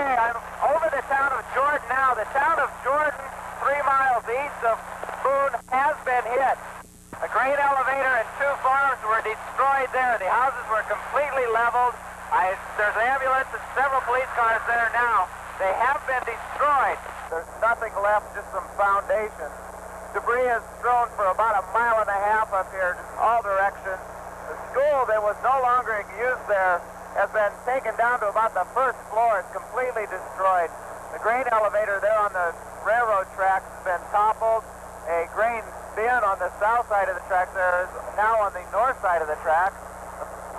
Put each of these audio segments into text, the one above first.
Okay, I'm over the town of Jordan now. The town of Jordan, 3 miles east of Boone, has been hit. A grain elevator and 2 farms were destroyed there. The houses were completely leveled. There's an ambulance and several police cars there now. They have been destroyed. There's nothing left, just some foundation. Debris is strewn for about 1.5 miles up here, just all directions. The school that was no longer in use there has been taken down to about the 1st floor. It's completely destroyed. The grain elevator there on the railroad tracks has been toppled. A grain bin on the south side of the tracks there is now on the north side of the tracks.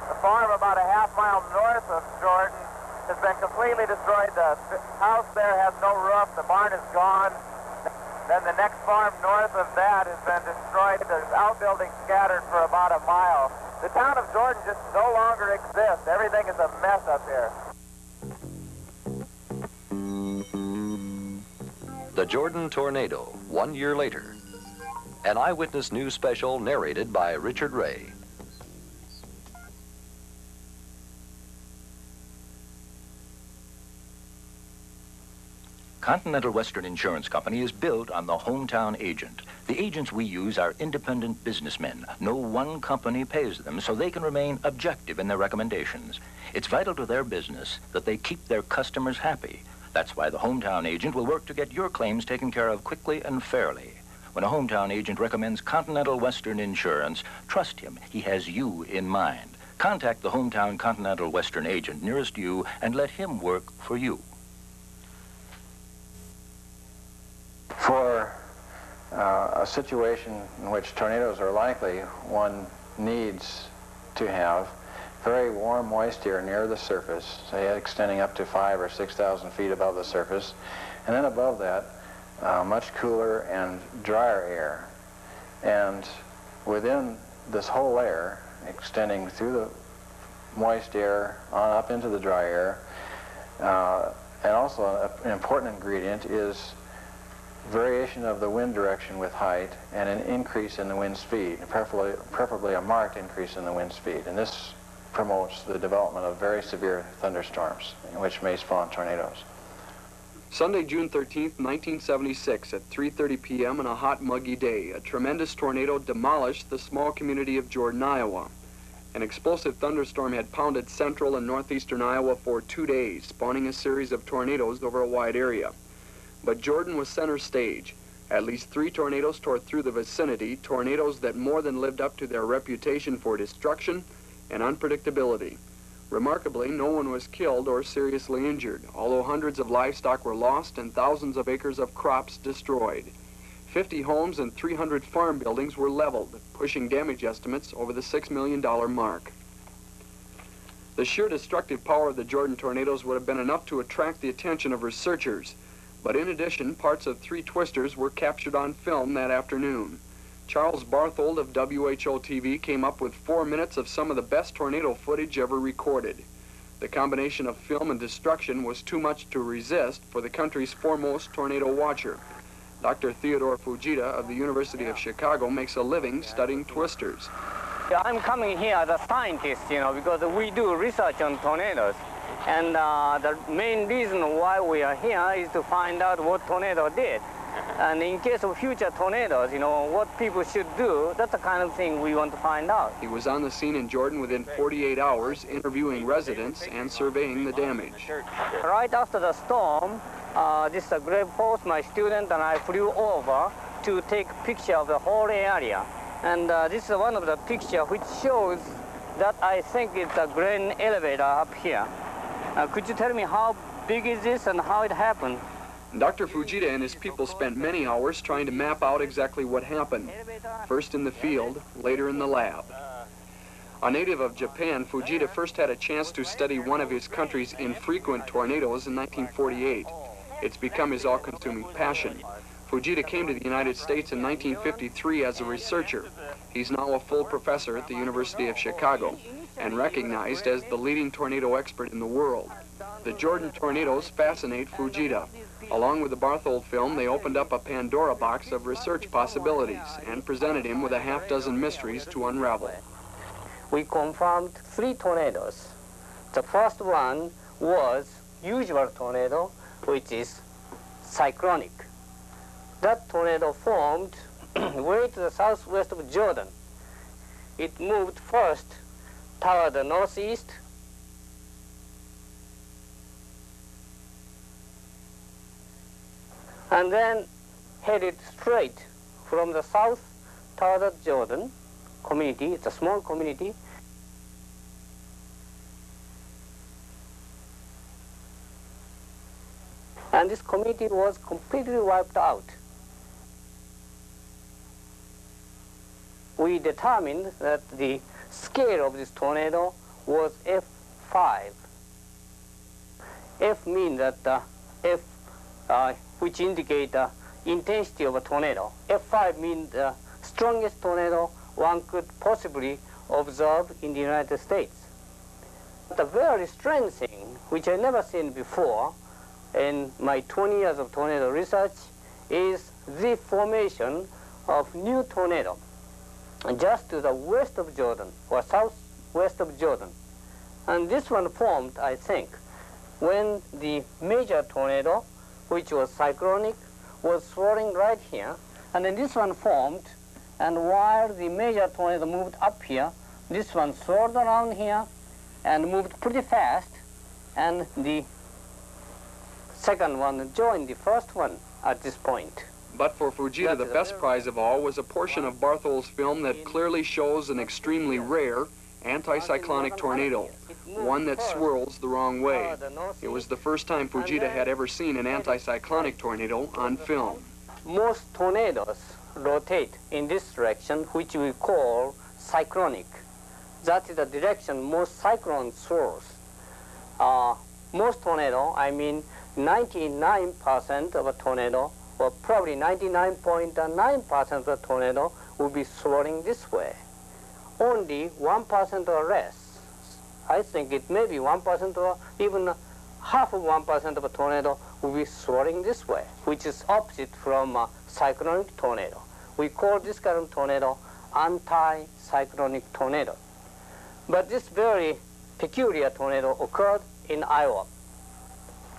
The farm about 1/2 mile north of Jordan has been completely destroyed. The house there has no roof. The barn is gone. Then the next farm north of that has been destroyed. There's outbuildings scattered for about 1 mile. The town of Jordan just no longer exists. Everything is a mess up here. The Jordan tornado, 1 year later. An eyewitness news special narrated by Richard Ray. Continental Western Insurance Company is built on the hometown agent. The agents we use are independent businessmen. No one company pays them, so they can remain objective in their recommendations. It's vital to their business that they keep their customers happy. That's why the hometown agent will work to get your claims taken care of quickly and fairly. When a hometown agent recommends Continental Western Insurance, trust him. He has you in mind. Contact the hometown Continental Western agent nearest you and let him work for you. For a situation in which tornadoes are likely, one needs to have very warm, moist air near the surface, say extending up to 5,000 or 6,000 feet above the surface, and then above that, much cooler and drier air. And within this whole layer, extending through the moist air on up into the dry air, and also an important ingredient is variation of the wind direction with height and an increase in the wind speed, preferably a marked increase in the wind speed. And this promotes the development of very severe thunderstorms, which may spawn tornadoes. Sunday, June 13th, 1976, at 3:30 p.m. on a hot, muggy day, a tremendous tornado demolished the small community of Jordan, Iowa. An explosive thunderstorm had pounded central and northeastern Iowa for 2 days, spawning a series of tornadoes over a wide area. But Jordan was center stage. At least 3 tornadoes tore through the vicinity, tornadoes that more than lived up to their reputation for destruction and unpredictability. Remarkably, no one was killed or seriously injured, although hundreds of livestock were lost and thousands of acres of crops destroyed. 50 homes and 300 farm buildings were leveled, pushing damage estimates over the $6 million mark. The sheer destructive power of the Jordan tornadoes would have been enough to attract the attention of researchers. But in addition, parts of 3 twisters were captured on film that afternoon. Charles Barthold of WHO-TV came up with 4 minutes of some of the best tornado footage ever recorded. The combination of film and destruction was too much to resist for the country's foremost tornado watcher. Dr. Theodore Fujita of the University of Chicago makes a living studying twisters. I'm coming here as a scientist, because we do research on tornadoes. And the main reason why we are here is to find out what tornado did. And in case of future tornadoes, what people should do, that's the kind of thing we want to find out. He was on the scene in Jordan within 48 hours, interviewing residents and surveying the damage. Right after the storm, this is a great force, my student and I flew over to take a picture of the whole area. And this is one of the pictures which shows that I think it's a grain elevator up here. Could you tell me how big is this and how it happened? Dr. Fujita and his people spent many hours trying to map out exactly what happened. First in the field, later in the lab. A native of Japan, Fujita first had a chance to study one of his country's infrequent tornadoes in 1948. It's become his all-consuming passion. Fujita came to the United States in 1953 as a researcher. He's now a full professor at the University of Chicago and recognized as the leading tornado expert in the world. The Jordan tornadoes fascinate Fujita. Along with the Barthold film, they opened up a Pandora box of research possibilities and presented him with a half-dozen mysteries to unravel. We confirmed 3 tornadoes. The first one was usual tornado, which is cyclonic. That tornado formed way to the southwest of Jordan. It moved first toward the northeast, and then headed straight from the south toward the Jordan community. It's a small community. And this community was completely wiped out. We determined that the scale of this tornado was F5. F means that which indicate the intensity of a tornado. F5 means the strongest tornado one could possibly observe in the United States. The very strange thing, which I never seen before in my 20 years of tornado research, is the formation of new tornado just to the west of Jordan, or southwest of Jordan. And this one formed, I think, when the major tornado, which was cyclonic, was swirling right here, and then this one formed, and while the major tornado moved up here, this one swirled around here and moved pretty fast, and the second one joined the first one at this point. But for Fujita, the best prize of all was a portion of Barthold's film that clearly shows an extremely rare anti-cyclonic tornado, one that swirls the wrong way. It was the first time Fujita had ever seen an anti-cyclonic tornado on film. Most tornadoes rotate in this direction, which we call cyclonic. That is the direction most cyclone swirls. Most tornado, I mean 99% of a tornado, or probably 99.9% of the tornado, will be swirling this way. Only 1% or less, I think it may be 1% or even half of 1% of a tornado will be swirling this way, which is opposite from a cyclonic tornado. We call this kind of tornado anti-cyclonic tornado. But this very peculiar tornado occurred in Iowa.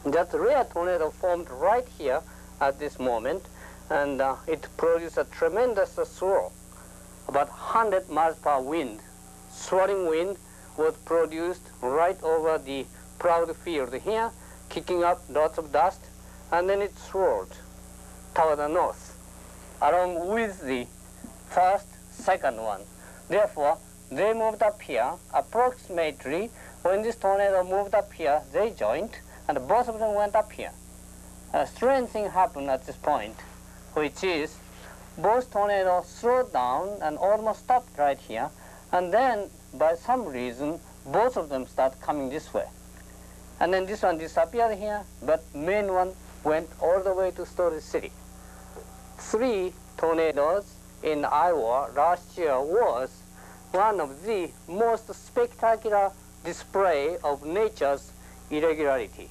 That rare tornado formed right here at this moment, and it produced a tremendous swirl. About 100 miles per wind, swirling wind was produced right over the plowed field here, kicking up lots of dust, and then it swirled toward the north, along with the first, second one. Therefore, they moved up here. Approximately, when this tornado moved up here, they joined, and both of them went up here. A strange thing happened at this point, which is both tornadoes slowed down and almost stopped right here, and then, by some reason, both of them start coming this way. And then this one disappeared here, but main one went all the way to Story City. 3 tornadoes in Iowa last year was one of the most spectacular display of nature's irregularity.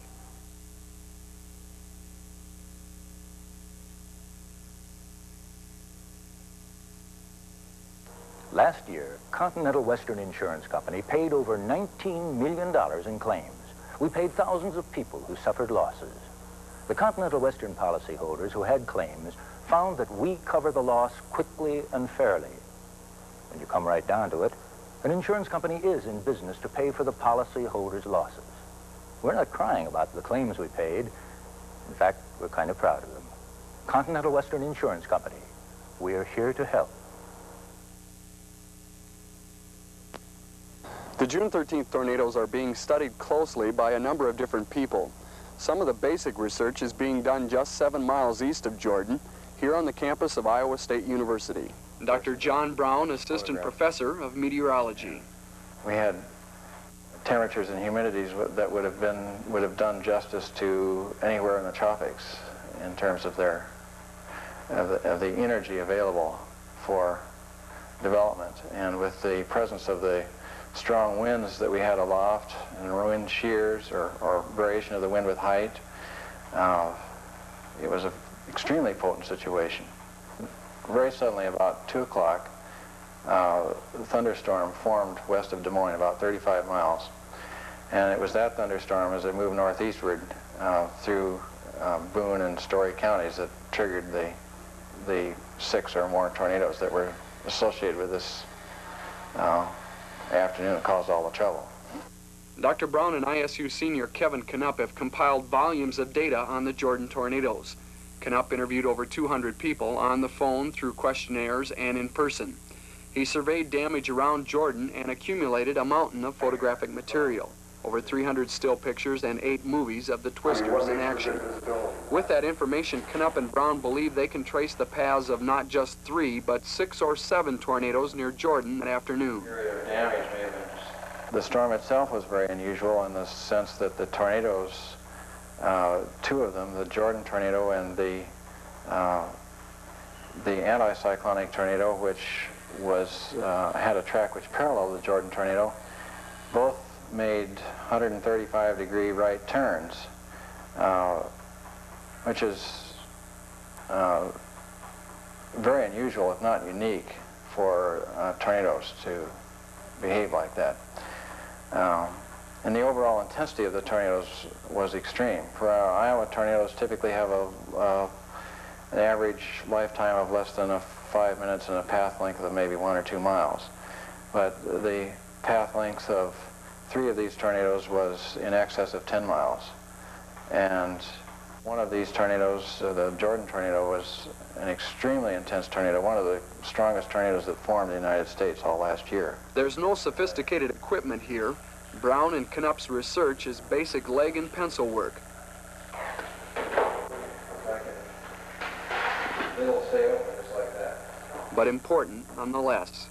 Last year, Continental Western Insurance Company paid over $19 million in claims. We paid thousands of people who suffered losses. The Continental Western policyholders who had claims found that we cover the loss quickly and fairly. When you come right down to it, an insurance company is in business to pay for the policyholders' losses. We're not crying about the claims we paid. In fact, we're kind of proud of them. Continental Western Insurance Company, we're here to help. The June 13th tornadoes are being studied closely by a number of different people. Some of the basic research is being done just 7 miles east of Jordan, here on the campus of Iowa State University. Dr. John Brown, assistant professor of meteorology. We had temperatures and humidities that would have done justice to anywhere in the tropics in terms of the energy available for development. And with the presence of the strong winds that we had aloft and wind shears or variation of the wind with height, it was an extremely potent situation. Very suddenly, about 2 o'clock, a thunderstorm formed west of Des Moines, about 35 miles. And it was that thunderstorm as it moved northeastward through Boone and Story counties that triggered the 6 or more tornadoes that were associated with this afternoon and caused all the trouble. Dr. Brown and ISU senior Kevin Knupp have compiled volumes of data on the Jordan tornadoes. Knupp interviewed over 200 people on the phone, through questionnaires, and in person. He surveyed damage around Jordan and accumulated a mountain of photographic material, over 300 still pictures and 8 movies of the twisters in action. With that information, Knupp and Brown believe they can trace the paths of not just 3, but 6 or 7 tornadoes near Jordan that afternoon. The storm itself was very unusual in the sense that the tornadoes, 2 of them, the Jordan tornado and the anti-cyclonic tornado, which had a track which paralleled the Jordan tornado, both made 135-degree right turns, which is very unusual, if not unique, for tornadoes to behave like that. And the overall intensity of the tornadoes was extreme. For our Iowa tornadoes typically have an average lifetime of less than 5 minutes and a path length of maybe 1 or 2 miles. But the path length of 3 of these tornadoes was in excess of 10 miles. And one of these tornadoes, the Jordan tornado, was an extremely intense tornado, one of the strongest tornadoes that formed in the United States all last year. There's no sophisticated equipment here. Brown and Knupp's research is basic leg and pencil work. It'll stay open just like that. But important nonetheless.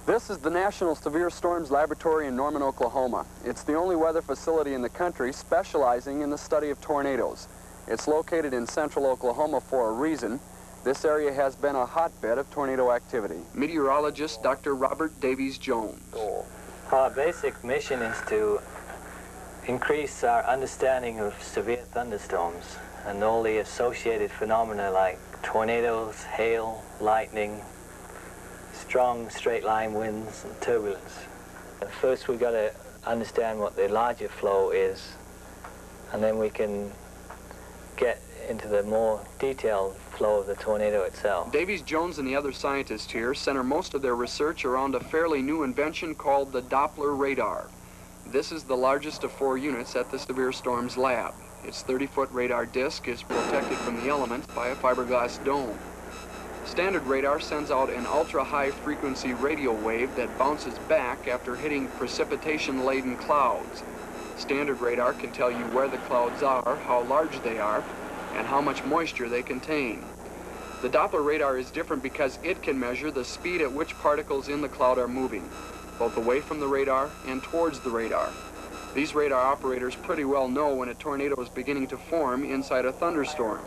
This is the National Severe Storms Laboratory in Norman, Oklahoma. It's the only weather facility in the country specializing in the study of tornadoes. It's located in central Oklahoma for a reason. This area has been a hotbed of tornado activity. Meteorologist Dr. Robert Davies Jones. Our basic mission is to increase our understanding of severe thunderstorms and all the associated phenomena like tornadoes, hail, lightning, strong straight-line winds, and turbulence. First we've got to understand what the larger flow is, and then we can get into the more detailed flow of the tornado itself. Davies Jones and the other scientists here center most of their research around a fairly new invention called the Doppler radar. This is the largest of 4 units at the Severe Storms Lab. Its 30-foot radar disc is protected from the elements by a fiberglass dome. Standard radar sends out an ultra-high frequency radio wave that bounces back after hitting precipitation-laden clouds. Standard radar can tell you where the clouds are, how large they are, and how much moisture they contain. The Doppler radar is different because it can measure the speed at which particles in the cloud are moving, both away from the radar and towards the radar. These radar operators pretty well know when a tornado is beginning to form inside a thunderstorm.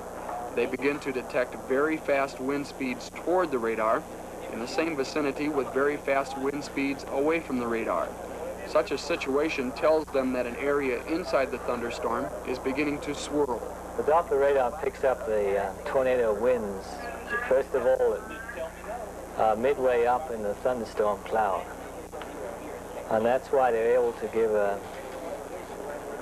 They begin to detect very fast wind speeds toward the radar in the same vicinity with very fast wind speeds away from the radar. Such a situation tells them that an area inside the thunderstorm is beginning to swirl. The Doppler radar picks up the tornado winds, first of all, midway up in the thunderstorm cloud. And that's why they're able to give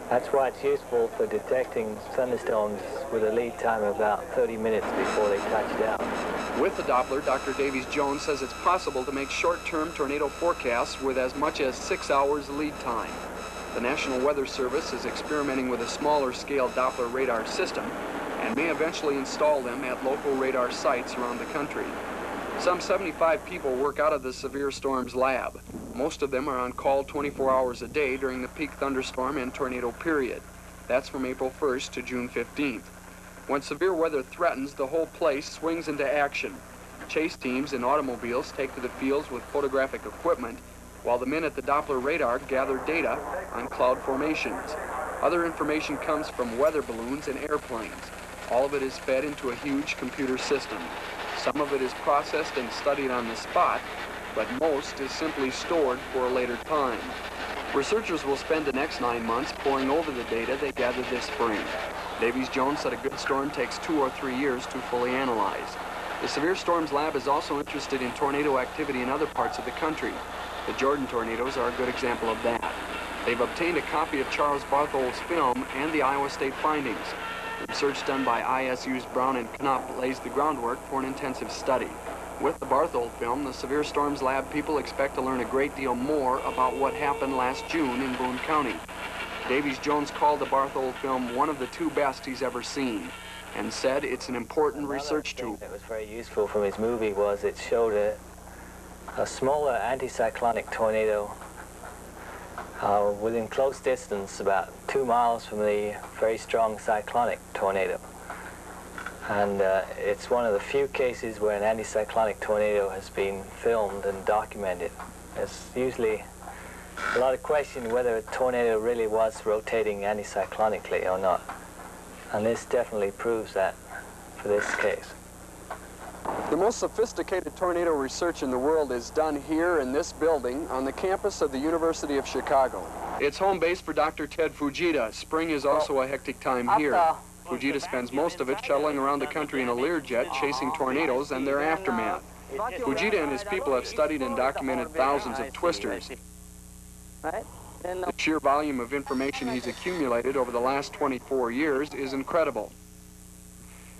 that's why it's useful for detecting thunderstorms with a lead time of about 30 minutes before they touch down. With the Doppler, Dr. Davies Jones says it's possible to make short-term tornado forecasts with as much as 6 hours lead time. The National Weather Service is experimenting with a smaller-scale Doppler radar system and may eventually install them at local radar sites around the country. Some 75 people work out of the Severe Storms Lab. Most of them are on call 24 hours a day during the peak thunderstorm and tornado period. That's from April 1st to June 15th. When severe weather threatens, the whole place swings into action. Chase teams in automobiles take to the fields with photographic equipment, while the men at the Doppler radar gather data on cloud formations. Other information comes from weather balloons and airplanes. All of it is fed into a huge computer system. Some of it is processed and studied on the spot, but most is simply stored for a later time. Researchers will spend the next 9 months poring over the data they gathered this spring. Davies Jones said a good storm takes 2 or 3 years to fully analyze. The Severe Storms Lab is also interested in tornado activity in other parts of the country. The Jordan tornadoes are a good example of that. They've obtained a copy of Charles Barthold's film and the Iowa State findings. Research done by ISU's Brown and Knupp lays the groundwork for an intensive study. With the Barthold film, the Severe Storms Lab people expect to learn a great deal more about what happened last June in Boone County. Davies Jones called the Barthold film one of the two best he's ever seen, and said it's an important research tool. That was very useful from his movie was it showed a smaller anti-cyclonic tornado within close distance, about 2 miles from the very strong cyclonic tornado. And it's one of the few cases where an anti-cyclonic tornado has been filmed and documented. There's usually a lot of question whether a tornado really was rotating anti-cyclonically or not. And this definitely proves that for this case. The most sophisticated tornado research in the world is done here in this building on the campus of the University of Chicago. It's home base for Dr. Ted Fujita. Spring is also a hectic time here. Fujita spends most of it shuttling around the country in a Learjet chasing tornadoes and their aftermath. Fujita and his people have studied and documented thousands of twisters. The sheer volume of information he's accumulated over the last 24 years is incredible.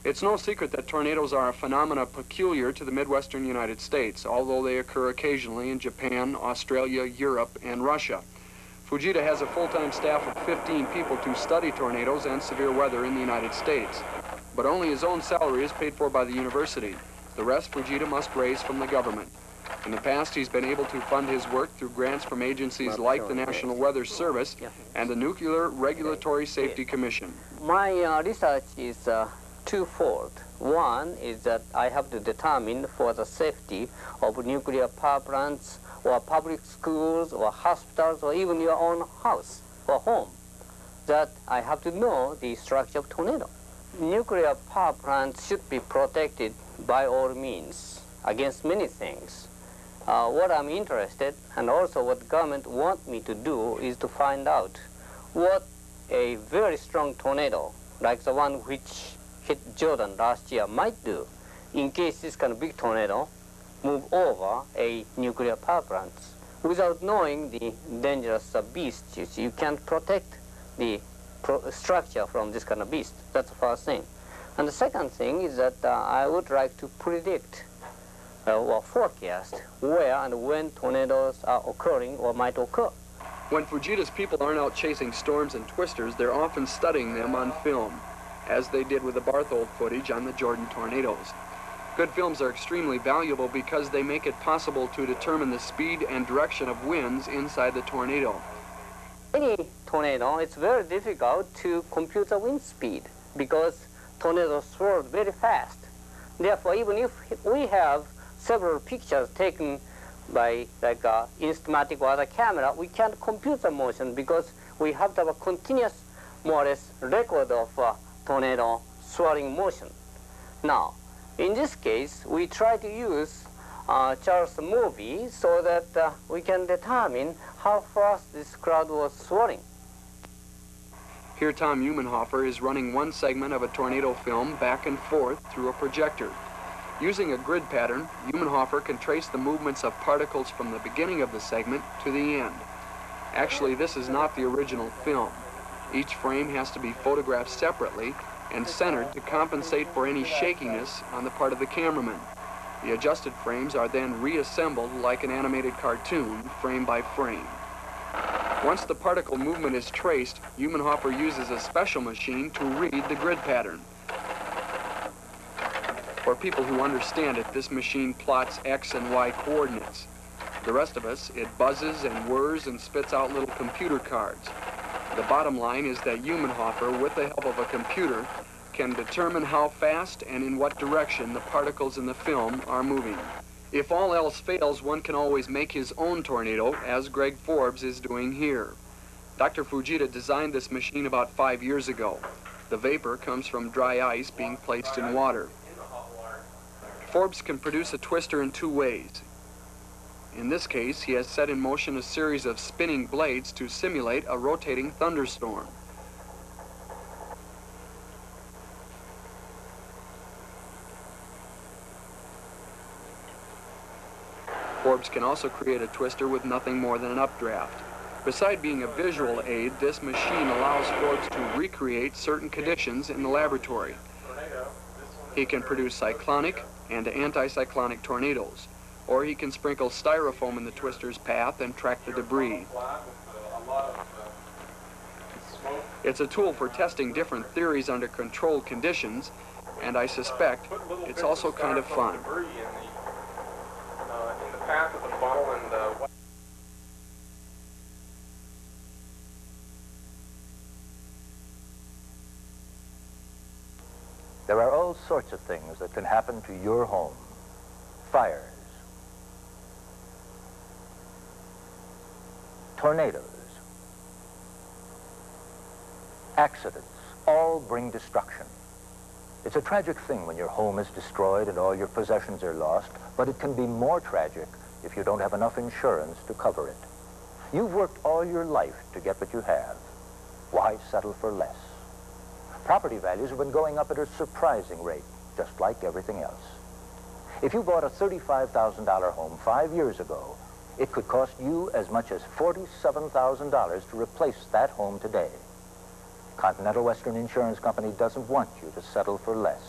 It's no secret that tornadoes are a phenomena peculiar to the Midwestern United States, although they occur occasionally in Japan, Australia, Europe, and Russia. Fujita has a full-time staff of 15 people to study tornadoes and severe weather in the United States. But only his own salary is paid for by the university. The rest Fujita must raise from the government. In the past, he's been able to fund his work through grants from agencies like the National Weather Service and the Nuclear Regulatory Safety Commission. My research is twofold. One is that I have to determine for the safety of nuclear power plants or public schools or hospitals or even your own house or home, that I have to know the structure of tornado. Nuclear power plants should be protected by all means against many things. What I'm interested and also what the government wants me to do is to find out what a very strong tornado like the one which hit Jordan last year might do in case this kind of big tornado move over a nuclear power plant. Without knowing the dangerous beasts, you can't protect the structure from this kind of beast. That's the first thing. And the second thing is that I would like to predict or forecast where and when tornadoes are occurring or might occur. When Fujita's people aren't out chasing storms and twisters, they're often studying them on film, as they did with the Barthold footage on the Jordan tornadoes. Good films are extremely valuable because they make it possible to determine the speed and direction of winds inside the tornado. Any tornado, it's very difficult to compute the wind speed because tornadoes swirl very fast. Therefore, even if we have several pictures taken by like Instamatic or other camera, we can't compute the motion because we have to have a continuous, more or less, record of tornado swirling motion. Now, in this case, we try to use Charles' movie so that we can determine how fast this cloud was swirling. Here Tom Umenhofer is running one segment of a tornado film back and forth through a projector. Using a grid pattern, Umenhofer can trace the movements of particles from the beginning of the segment to the end. Actually, this is not the original film. Each frame has to be photographed separately and centered to compensate for any shakiness on the part of the cameraman. The adjusted frames are then reassembled like an animated cartoon, frame by frame. Once the particle movement is traced, Umenhofer uses a special machine to read the grid pattern. For people who understand it, this machine plots X and Y coordinates. The rest of us, it buzzes and whirs and spits out little computer cards. The bottom line is that Umenhofer, with the help of a computer, can determine how fast and in what direction the particles in the film are moving. If all else fails, one can always make his own tornado, as Greg Forbes is doing here. Dr. Fujita designed this machine about 5 years ago. The vapor comes from dry ice being placed in water. Forbes can produce a twister in two ways. In this case, he has set in motion a series of spinning blades to simulate a rotating thunderstorm. Forbes can also create a twister with nothing more than an updraft. Beside being a visual aid, this machine allows Forbes to recreate certain conditions in the laboratory. He can produce cyclonic and anti-cyclonic tornadoes, or he can sprinkle styrofoam in the twister's path and track the debris. It's a tool for testing different theories under controlled conditions, and I suspect it's also kind of fun. There are all sorts of things that can happen to your home. Fires, tornadoes, accidents, all bring destruction. It's a tragic thing when your home is destroyed and all your possessions are lost, but it can be more tragic if you don't have enough insurance to cover it. You've worked all your life to get what you have. Why settle for less? Property values have been going up at a surprising rate, just like everything else. If you bought a $35,000 home 5 years ago, it could cost you as much as $47,000 to replace that home today. Continental Western Insurance Company doesn't want you to settle for less.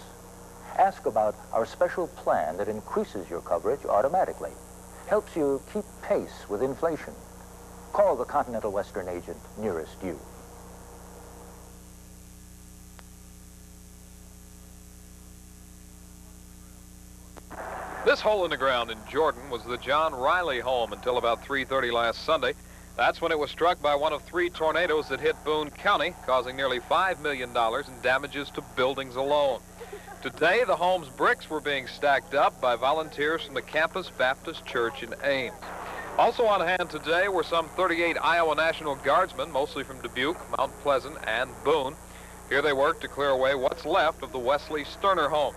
Ask about our special plan that increases your coverage automatically, helps you keep pace with inflation. Call the Continental Western agent nearest you. This hole in the ground in Jordan was the John Riley home until about 3:30 last Sunday. That's when it was struck by one of 3 tornadoes that hit Boone County, causing nearly $5 million in damages to buildings alone. Today, the home's bricks were being stacked up by volunteers from the Campus Baptist Church in Ames. Also on hand today were some 38 Iowa National Guardsmen, mostly from Dubuque, Mount Pleasant, and Boone. Here they worked to clear away what's left of the Wesley Sterner home.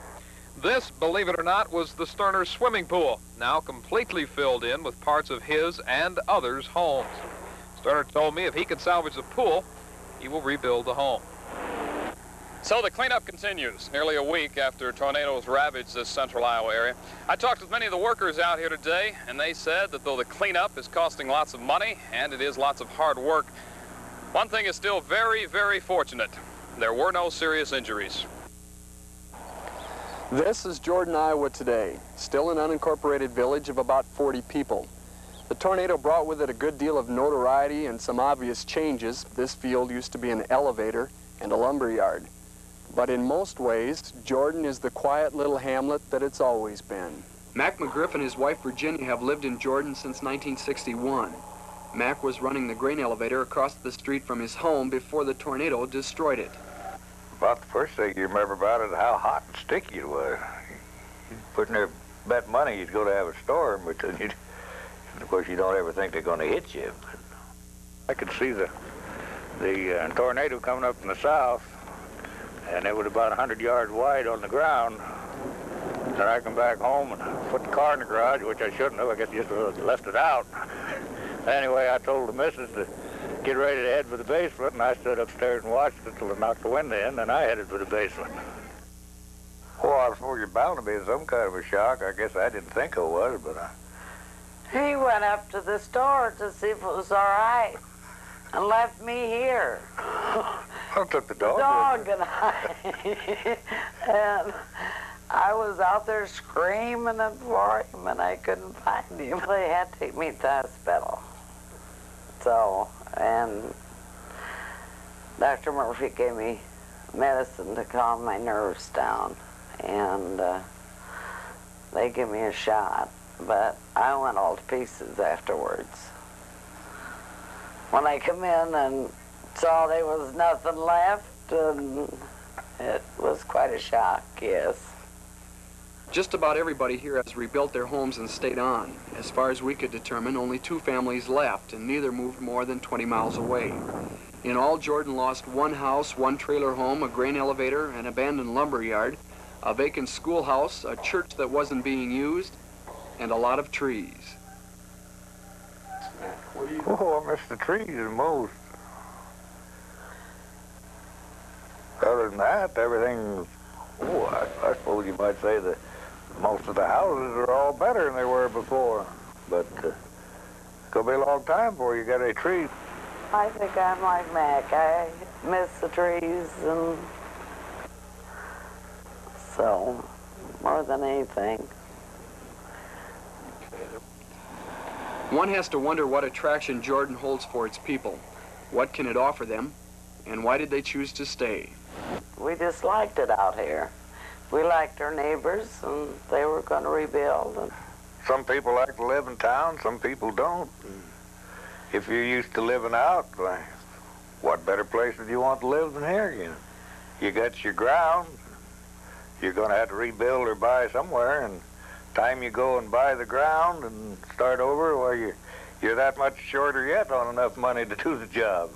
This, believe it or not, was the Sterner swimming pool, now completely filled in with parts of his and others' homes. Sterner told me if he can salvage the pool, he will rebuild the home. So the cleanup continues, nearly a week after tornadoes ravaged this central Iowa area. I talked with many of the workers out here today, and they said that though the cleanup is costing lots of money, and it is lots of hard work, one thing is still very, very fortunate. There were no serious injuries. This is Jordan, Iowa today, still an unincorporated village of about 40 people. The tornado brought with it a good deal of notoriety and some obvious changes. This field used to be an elevator and a lumber yard. But in most ways, Jordan is the quiet little hamlet that it's always been. Mac McGriff and his wife Virginia have lived in Jordan since 1961. Mac was running the grain elevator across the street from his home before the tornado destroyed it. About the first thing you remember about it is how hot and sticky it was. You put in there, bet money you'd go to have a storm, but then of course you don't ever think they're going to hit you. I could see the tornado coming up from the south, and it was about 100 yards wide on the ground. And I come back home and put the car in the garage, which I shouldn't have. I guess just left it out. Anyway, I told the missus to get ready to head for the basement, and I stood upstairs and watched it till it knocked the wind in, and I headed for the basement. Well, I suppose you're bound to be in some kind of a shock. I guess I didn't think I was, but He went up to the store to see if it was all right and left me here. I took the dog. The dog and I. And I was out there screaming for him, and I couldn't find him. They had to take me to the hospital. So, and Dr. Murphy gave me medicine to calm my nerves down, and they gave me a shot, but I went all to pieces afterwards. When I come in and saw there was nothing left, and it was quite a shock, yes. Just about everybody here has rebuilt their homes and stayed on. As far as we could determine, only 2 families left, and neither moved more than 20 miles away. In all, Jordan lost 1 house, 1 trailer home, a grain elevator, an abandoned lumber yard, a vacant schoolhouse, a church that wasn't being used, and a lot of trees. oh, I missed the trees the most. Other than that, everything, I suppose you might say that most of the houses are all better than they were before. but it's going to be a long time before you get a tree. I think I'm like Mac. I miss the trees, and so more than anything. One has to wonder what attraction Jordan holds for its people. What can it offer them? And why did they choose to stay? We just liked it out here. We liked our neighbors, and they were going to rebuild. And Some people like to live in town, some people don't. If you're used to living out, why, what better place do you want to live than here? You got your ground. You're going to have to rebuild or buy somewhere, and time you go and buy the ground and start over, well, you're that much shorter yet on enough money to do the job.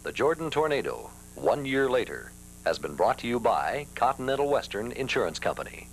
The Jordan tornado, 1 year later, has been brought to you by Continental Western Insurance Company.